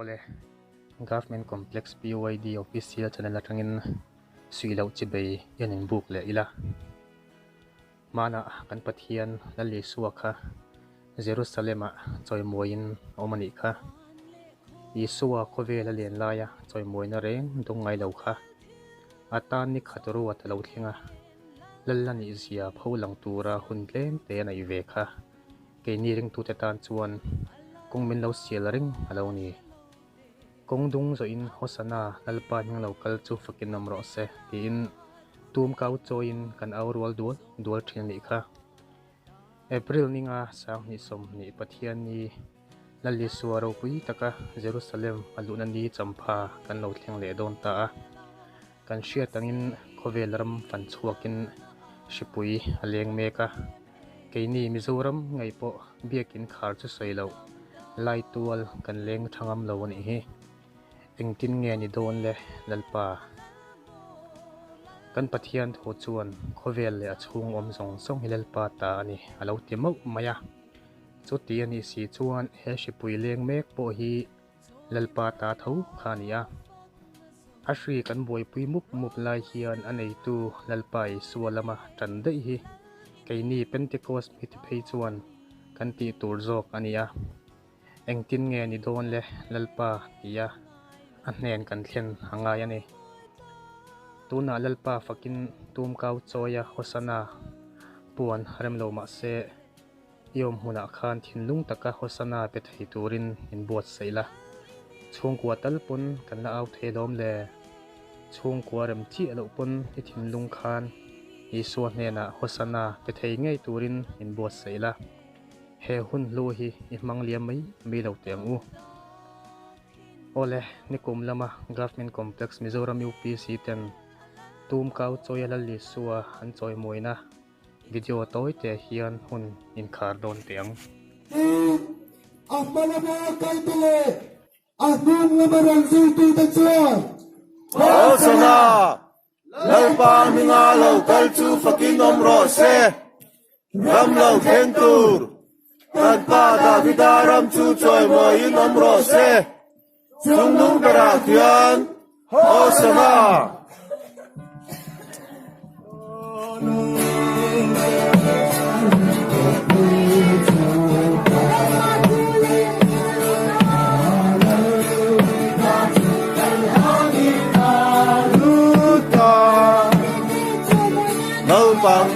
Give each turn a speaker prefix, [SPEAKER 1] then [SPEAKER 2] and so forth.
[SPEAKER 1] ole government complex BYD official channel atangin suilaw chibay yanin book le ila mana kan pathian lali suaka Jerusalem choi moin omani kha Isua kove la len laya choi moin na reng dong ngai lo kha atan ni khaturu wa talo thinga lallani zia pholang tura hunlen te nai ve kha ke ni ring tu te tan chuan kong min lo sial ring alo ni kong dung zo in hosana lalpa ning local chu fakin namro se tin tum kau choin kan awrwal dual thin ni kha April ninga sang ni som ni pathian ni lalli suaro pui taka Jerusalem aluna ni champha kan lo thleng le don ta kan shia tangin khovelram fan chuakin shipui aleng meka keini mizoram ngai po biakin khar chu soilo lai tual kan leng thangam lo ni hi engtin nge ni don le lalpa kan pathian tho chuan khovel le achung om song song hilalpa ta ani alo timau maya chuti ani si chuan he shipui leng mek po hi lalpa ta tho khania ashri kan boi pui mup lai hian anei tu lalpai sualama tan dei hi keini pentecost mit phei chuan kan ti tur jok ania engtin nge ni don le lalpa tia ahnen kan thlen hangai ani tuna lalpa fakin tum kau choya hosana puan harem lo ma se yom huna khan thinlung taka hosana pe thei turin in bot seila chhungkwa talpun kan la au thelom le chhungkwa rem chi alo pun hi thinlung khan hi so hena hosana pe thei ngei turin in bot seila he hun lo hi i mangliam mai mi lo teng u ole nikum lama government complex Mizoram UPC ten tum kau choya lalli suwa an choi moina video toy te hian hun in khar don teng
[SPEAKER 2] amalama kalbile ahun lamaran zultu ta chuan
[SPEAKER 3] Hosana lalpa minga lo kalchu fakin omro se ram lo kentur tanpa davidaram chu choi moin omro se sungnung berakyan Hosana Pang